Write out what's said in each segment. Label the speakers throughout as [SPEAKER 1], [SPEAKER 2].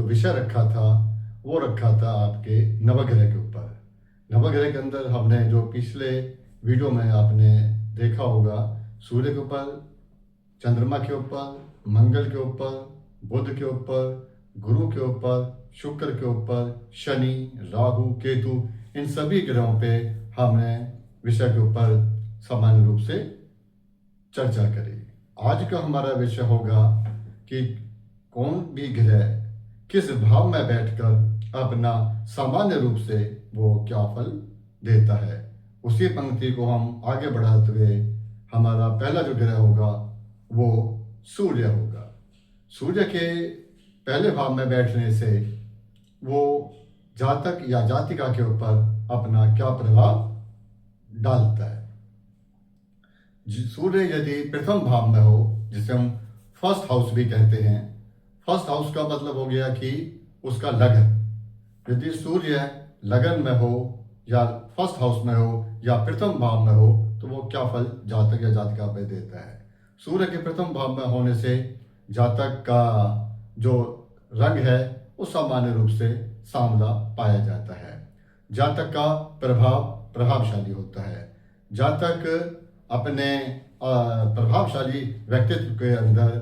[SPEAKER 1] जो विषय रखा था वो रखा था आपके नवग्रह के ऊपर। नवग्रह के अंदर हमने जो पिछले वीडियो में आपने देखा होगा, सूर्य के ऊपर, चंद्रमा के ऊपर, मंगल के ऊपर, बुध के ऊपर, गुरु के ऊपर, शुक्र के ऊपर, शनि, राहु, केतु, इन सभी ग्रहों पे हमने विषय के ऊपर सामान्य रूप से चर्चा करी। आज का हमारा विषय होगा कि कौन भी ग्रह किस भाव में बैठकर अपना सामान्य रूप से वो क्या फल देता है। उसी पंक्ति को हम आगे बढ़ाते हुए हमारा पहला जो ग्रह होगा वो सूर्य होगा। सूर्य के पहले भाव में बैठने से वो जातक या जातिका के ऊपर अपना क्या प्रभाव डालता है। सूर्य यदि प्रथम भाव में हो, जिसे हम फर्स्ट हाउस भी कहते हैं, फर्स्ट हाउस का मतलब हो गया कि उसका लगन। यदि सूर्य लगन में हो या फर्स्ट हाउस में हो या प्रथम भाव में हो तो वो क्या फल जातक या जातिका पे देता है। सूर्य के प्रथम भाव में होने से जातक का जो रंग है वो सामान्य रूप से सांवला पाया जाता है। जातक का प्रभाव प्रभावशाली होता है। जातक अपने प्रभावशाली व्यक्तित्व के अंदर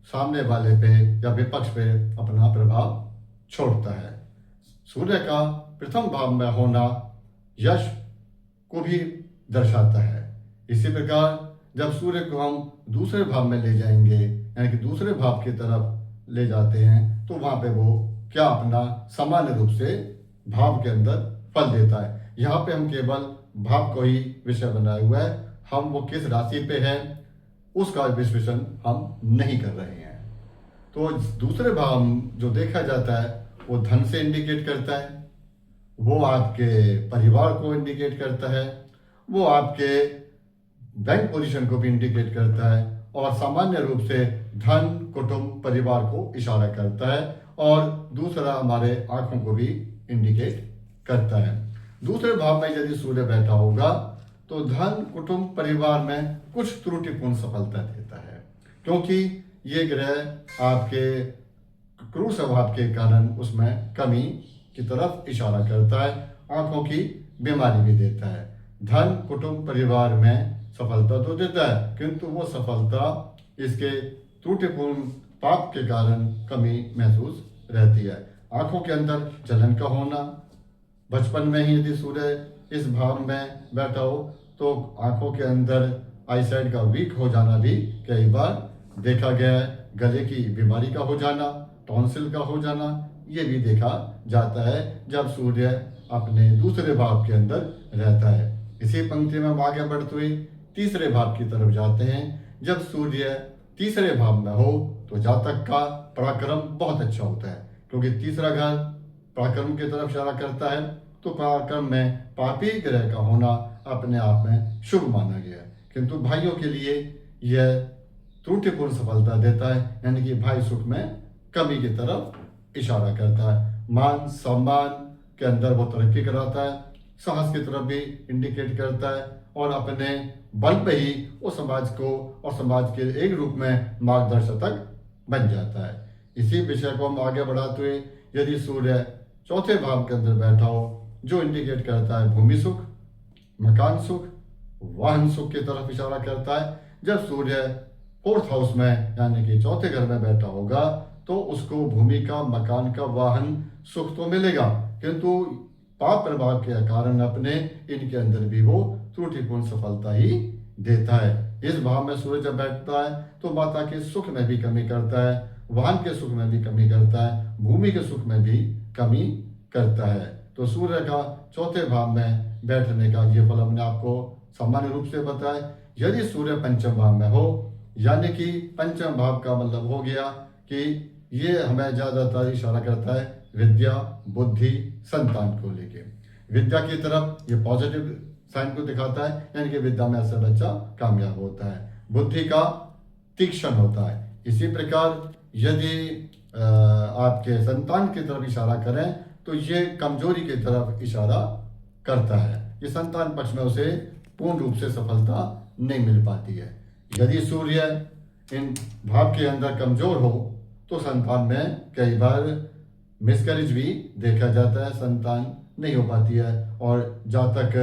[SPEAKER 1] सामने वाले पे या विपक्ष पे अपना प्रभाव छोड़ता है। सूर्य का प्रथम भाव में होना यश को भी दर्शाता है। इसी प्रकार जब सूर्य को हम दूसरे भाव में ले जाएंगे, यानी कि दूसरे भाव की तरफ ले जाते हैं, तो वहां पे वो क्या अपना सामान्य रूप से भाव के अंदर फल देता है। यहाँ पे हम केवल भाव को ही विषय बनाए हुआ है, हम वो किस राशि पे है उसका विश्लेषण हम नहीं कर रहे हैं। तो दूसरे भाव जो देखा जाता है वो धन से इंडिकेट करता है, वो आपके परिवार को इंडिकेट करता है, वो आपके बैंक पोजीशन को भी इंडिकेट करता है और सामान्य रूप से धन, कुटुंब, परिवार को इशारा करता है और दूसरा हमारे आंखों को भी इंडिकेट करता है। दूसरे भाव में यदि सूर्य बैठा होगा तो धन, कुटुंब, परिवार में कुछ त्रुटिपूर्ण सफलता देता है, क्योंकि ये ग्रह आपके क्रूर स्वभाव के कारण उसमें कमी की तरफ इशारा करता है, आंखों की बीमारी भी देता है। धन, कुटुंब, परिवार में सफलता तो देता है, किंतु वो सफलता इसके त्रुटिपूर्ण पाप के कारण कमी महसूस रहती है। आंखों के अंदर जलन का होना, बचपन में ही यदि सूर्य इस भाव में बैठा हो तो आंखों के अंदर आईसाइट का वीक हो जाना भी कई बार देखा गया है। गले की बीमारी का हो जाना, टॉन्सिल का हो जाना, ये भी देखा जाता है जब सूर्य अपने दूसरे भाव के अंदर रहता है। इसी पंक्ति में हम आगे बढ़ते हुए तीसरे भाव की तरफ जाते हैं। जब सूर्य तीसरे भाव में हो तो जातक का पराक्रम बहुत अच्छा होता है, क्योंकि तीसरा घर पराक्रम की तरफ इशारा करता है। तो पराक्रम में पापी ग्रह का होना अपने आप में शुभ माना गया है, किंतु भाइयों के लिए यह त्रुटिपूर्ण सफलता देता है, यानी कि भाई सुख में कमी की तरफ इशारा करता है। मान सम्मान के अंदर वो तरक्की कराता है, साहस की तरफ भी इंडिकेट करता है और अपने बल पे ही वो समाज को और समाज के एक रूप में मार्गदर्शक बन जाता है। इसी विषय को हम आगे बढ़ाते हुए यदि सूर्य चौथे भाव के अंदर बैठा हो, जो इंडिकेट करता है भूमि सुख, मकान सुख, वाहन सुख की तरफ इशारा करता है। जब सूर्य फोर्थ हाउस में यानी कि चौथे घर में बैठा होगा तो उसको भूमि का, मकान का, वाहन सुख तो मिलेगा, किंतु पाप प्रभाव के कारण अपने इनके अंदर भी वो त्रुटिपूर्ण सफलता ही देता है। इस भाव में सूर्य जब बैठता है तो माता के सुख में भी कमी करता है, वाहन के सुख में भी कमी करता है, भूमि के सुख में भी कमी करता है। तो सूर्य का चौथे भाव में बैठने का ये फल हमने आपको सामान्य रूप से बताया। यदि सूर्य पंचम भाव में हो, यानी कि पंचम भाव का मतलब हो गया कि ये हमें ज्यादातर इशारा करता है विद्या, बुद्धि, संतान को लेके। विद्या की तरफ ये पॉजिटिव साइन को दिखाता है, यानी कि विद्या में ऐसा बच्चा कामयाब होता है। बुद्धि का तीक्ष्ण होता है। इसी प्रकार यदि आपके संतान की तरफ इशारा करें तो ये कमजोरी की तरफ इशारा करता है। ये संतान पक्ष में उसे पूर्ण रूप से सफलता नहीं मिल पाती है। यदि सूर्य इन भाव के अंदर कमजोर हो तो संतान में कई बार मिसकैरेज भी देखा जाता है, संतान नहीं हो पाती है, और जातक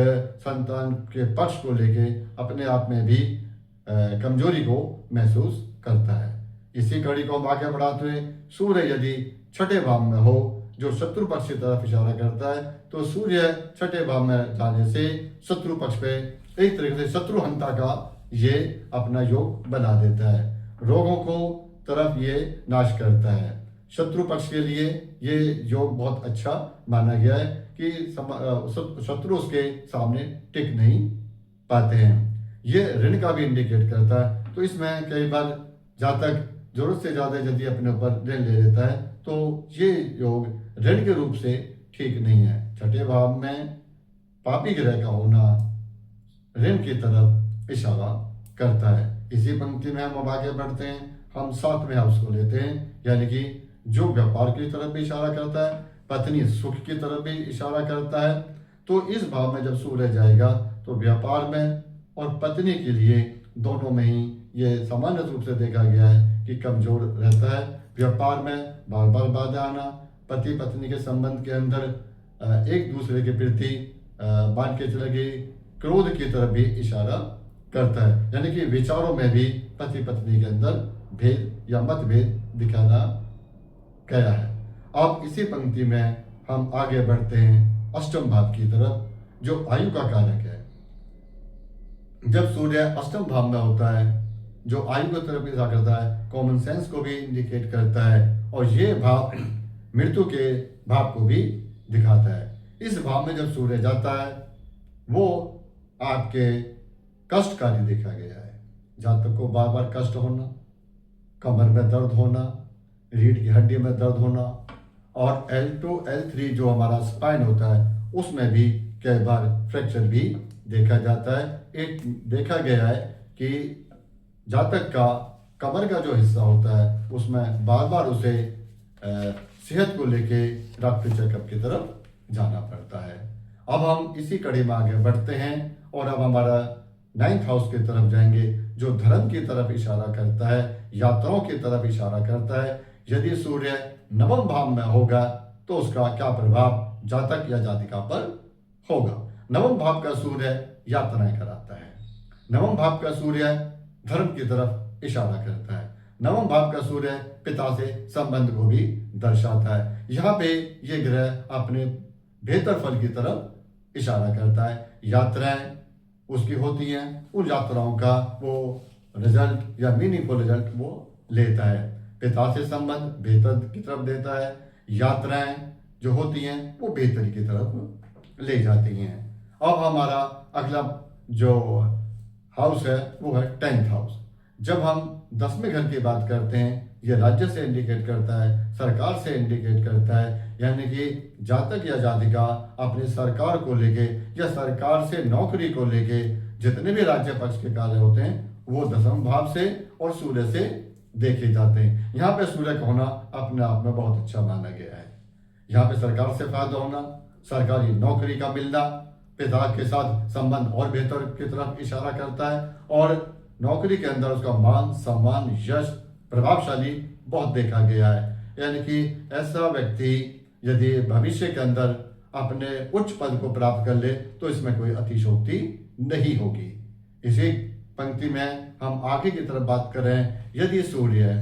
[SPEAKER 1] संतान के पक्ष को लेके अपने आप में भी कमजोरी को महसूस करता है। इसी कड़ी को हम आगे बढ़ाते हुए, सूर्य यदि छठे भाव में हो जो शत्रु पक्ष की तरफ इशारा करता है, तो सूर्य छठे भाव में जाने से शत्रु पक्ष पे एक तरीके से शत्रु हंता का ये अपना योग बना देता है, रोगों को तरफ ये नाश करता है। शत्रु पक्ष के लिए ये योग बहुत अच्छा माना गया है कि शत्रु उसके सामने टिक नहीं पाते हैं। ये ऋण का भी इंडिकेट करता है, तो इसमें कई बार जातक जरूरत से ज्यादा यदि अपने ऊपर ऋण ले लेता है तो ये योग ऋण के रूप से ठीक नहीं है। छठे भाव में पापी ग्रह का होना ऋण की तरफ इशारा करता है। इसी पंक्ति में हम आगे बढ़ते हैं, हम 7वें हाउस को लेते हैं, यानी कि जो व्यापार की तरफ भी इशारा करता है, पत्नी सुख की तरफ भी इशारा करता है। तो इस भाव में जब सूर्य जाएगा तो व्यापार में और पत्नी के लिए दोनों में ही ये सामान्य रूप से देखा गया है कि कमजोर रहता है। व्यापार में बार बार बाधा आना, पति पत्नी के संबंध के अंदर एक दूसरे के प्रति मान के चले गए क्रोध की तरफ भी इशारा करता है, यानी कि विचारों में भी पति पत्नी के अंदर भेद या मतभेद दिखाना गया है। अब इसी पंक्ति में हम आगे बढ़ते हैं अष्टम भाव की तरफ, जो आयु का कारक है। जब सूर्य अष्टम भाव में होता है, जो आयु की तरफ इशारा करता है, कॉमन सेंस को भी इंडिकेट करता है, और ये भाव मृत्यु के भाव को भी दिखाता है। इस भाव में जब सूर्य जाता है वो आपके कष्टकारी देखा गया है। जातक को बार बार कष्ट होना, कमर में दर्द होना, रीढ़ की हड्डी में दर्द होना, और L2 L3 जो हमारा स्पाइन होता है उसमें भी कई बार फ्रैक्चर भी देखा जाता है। एक देखा गया है कि जातक का कमर का जो हिस्सा होता है उसमें बार बार उसे सेहत को लेके डॉक्टर चेकअप की तरफ जाना पड़ता है। अब हम इसी कड़ी में आगे बढ़ते हैं और अब हमारा 9th हाउस की तरफ जाएंगे, जो धर्म की तरफ इशारा करता है, यात्राओं की तरफ इशारा करता है। यदि सूर्य नवम भाव में होगा तो उसका क्या प्रभाव जातक या जातिका पर होगा। नवम भाव का सूर्य यात्राएं कराता है, नवम भाव का सूर्य धर्म की तरफ इशारा करता है, नवम भाव का सूर्य पिता से संबंध को भी दर्शाता है। यहाँ पे ये ग्रह अपने बेहतर फल की तरफ इशारा करता है। यात्राएं उसकी होती हैं, उन यात्राओं का वो रिजल्ट या मीनिंगफुल रिजल्ट वो लेता है। पिता से संबंध बेहतर की तरफ देता है, यात्राएं जो होती हैं वो बेहतरी की तरफ ले जाती हैं। अब हमारा अगला जो हाउस है वो है 10th हाउस। जब हम 10वें घर की बात करते हैं, ये राज्य से इंडिकेट करता है, सरकार से इंडिकेट करता है, यानी कि जातक या जातिका अपनी सरकार को लेके या सरकार से नौकरी को लेके जितने भी राज्य पक्ष के कार्य होते हैं वो 10वें भाव से और सूर्य से देखे जाते हैं। यहाँ पे सूर्य का होना अपने आप में बहुत अच्छा माना गया है। यहाँ पे सरकार से फायदा होना, सरकारी नौकरी का मिलना, पिता के साथ संबंध और बेहतर की तरफ इशारा करता है, और नौकरी के अंदर उसका मान सम्मान यश प्रभावशाली बहुत देखा गया है। यानी कि ऐसा व्यक्ति यदि भविष्य के अंदर अपने उच्च पद को प्राप्त कर ले तो इसमें कोई अतिशयोक्ति नहीं होगी। इसी पंक्ति में हम आगे की तरफ बात कर रहे हैं, यदि सूर्य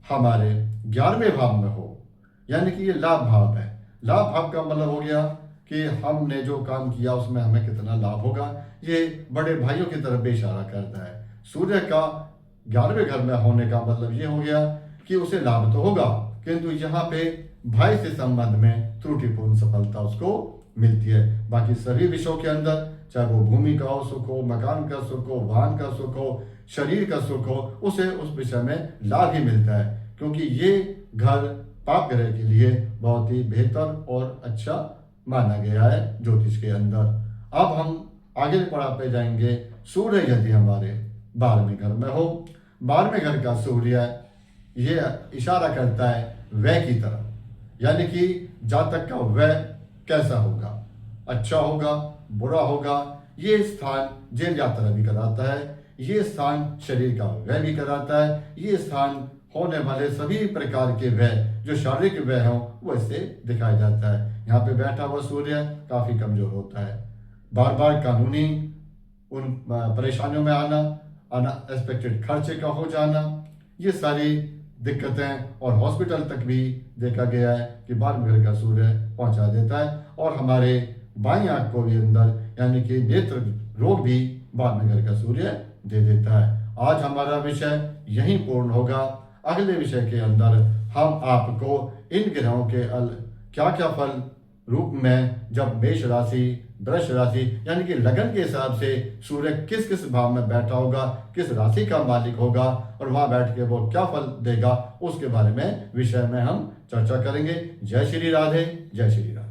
[SPEAKER 1] हमारे 11वें भाव में हो, यानी कि ये लाभ भाव है। लाभ भाव का मतलब हो गया कि हमने जो काम किया उसमें हमें कितना लाभ होगा। ये बड़े भाइयों की तरफ भी इशारा करता है। सूर्य का 11वें घर में होने का मतलब ये हो गया कि उसे लाभ तो होगा, किंतु यहाँ पे भाई से संबंध में त्रुटिपूर्ण सफलता उसको मिलती है। बाकी सभी विषयों के अंदर, चाहे वो भूमि का हो सुख हो, मकान का सुख हो, वाहन का सुख हो, शरीर का सुख हो, उसे उस विषय में लाभ ही मिलता है, क्योंकि ये घर पाप ग्रह के लिए बहुत ही बेहतर और अच्छा माना गया है ज्योतिष के अंदर। अब हम आगे पढ़ाते जाएंगे, सूर्य यदि हमारे 12वें घर में हो, 12वें घर का सूर्य ये इशारा करता है व्यय की तरफ, यानी कि जातक का व्यय कैसा होगा, अच्छा होगा, बुरा होगा। ये स्थान जेल यात्रा भी कराता है, ये स्थान शरीर का व्यय भी कराता है, ये स्थान होने वाले सभी प्रकार के व्यय जो शारीरिक व्यय हों वो इससे दिखाया जाता है। यहाँ पे बैठा हुआ सूर्य काफी कमजोर होता है। बार बार कानूनी उन परेशानियों में आना, अनएक्सपेक्टेड खर्चे का हो जाना, ये सारी दिक्कतें और हॉस्पिटल तक भी देखा गया है कि बार में घर का सूर्य पहुंचा देता है और हमारे बाईं आंख को भी अंदर यानी कि नेत्र रोग भी बार में घर का सूर्य दे देता है। आज हमारा विषय यहीं पूर्ण होगा। अगले विषय के अंदर हम आपको इन ग्रहों के क्या क्या फल रूप में जब मेष राशि, वृष राशि यानी कि लगन के हिसाब से सूर्य किस किस भाव में बैठा होगा, किस राशि का मालिक होगा और वहां बैठ के वो क्या फल देगा, उसके बारे में विषय में हम चर्चा करेंगे। जय श्री राधे, जय श्री राधे।